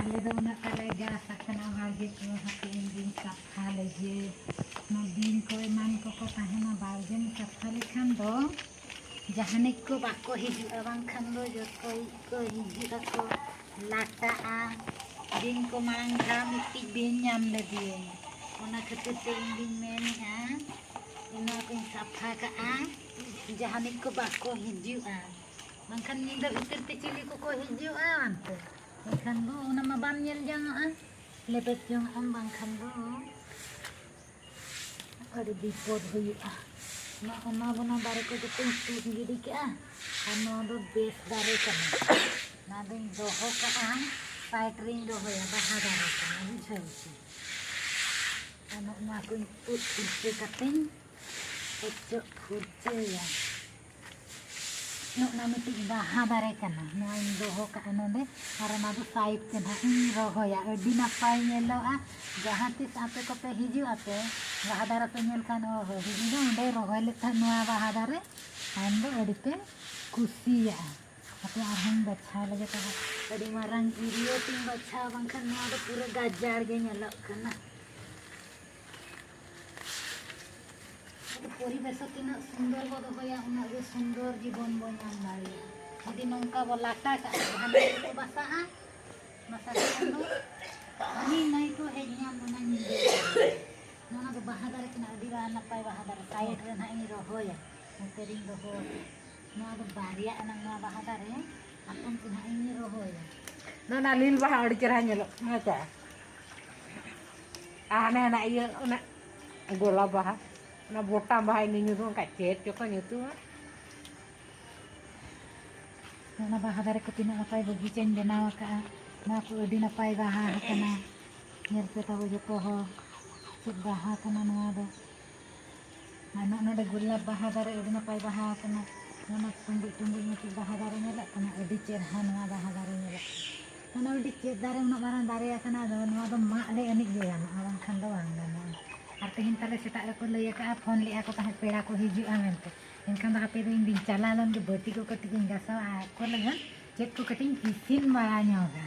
आले दो उना तले जा सकना भागे को हाथी दिन सफा लेजे न दिन को मान को ताहेना बारजन सफा लेखान दो जहानिक को बाको हिजुआ बांखान दो जतो को हिजुआ को लाटा दिन को मांग धाम इति बिन नाम लदिए ओना खातिर ते दिन मेनहा इना को सफा का जहानिक को बाको हिजुआ बांखान निंदा भीतर ते चिली को हिजुआ अंते बांखान दो ओना मा बाम नेल jangan lepet jangan बांखान दो अरे विपद हुआ ना ओना बना बारे को जते सूट गिरी के ना दो बेस दारे कना ना दिन दोहो का साइड रिंग दो होया बाहा दारे कना बुझाई छी ana na ko put kurce kating ojo kurce ya no na miti baha dare kana no indo ho ka anode karena do side ke na roho ya edi napai nyelo jahan tis ape ko pe hiju ape baha dare pe nyel kan ho hiju do onde roho le ta noa baha dare ando edi pe kusi ya ape arhang bacha lage ta edi marang iriyo ting bacha bangkan noa do pura gajar ge nyelo kana परिवेश तीना सुंदर बो दोया उना गे सुंदर जीवन बो नाम दाड़े यदि नंका बो लाटा का धान को बसा मसा को अनि नहीं तो हे नाम बना निदे नोना को बहादर किना अडी रा नपाय बहादर साइड रे ना इ रहोया तेरिंग रहो नोना को बारिया ना बहादर रे अपन किना इ रहोया नोना लील बहा अडी चरा नेलो माचा आने ना इयो ना गोला बहा ना बोटा बाहाय नि nyuruh kacet joko nyutu ना बहादर को तीना नपाय बगीचा बनाव का ना को अडी नपाय बाहा कना नेल पे तब जतो हो सब बाहा कना नवा दो ना नोडे गुलाब बहादर अडी नपाय बाहा कना ना टुंडी टुंडी मति बहादर नेला कना अडी चेरहा नवा बहादर नेला ना अडी चेर दारे उना मारां दारे कना नवा दो मा ले अनिक गे गाना बांखान दो बांग गाना और तेहन ताले सेटा को लैया का फोन लिया को ताहे पेड़ा को हिजुआ मेनते एनखान हापे दो इन दिन चला लन के बटी को कटिंग गासा को लगन चेक को कटिंग इसिन बाड़ा न्योगा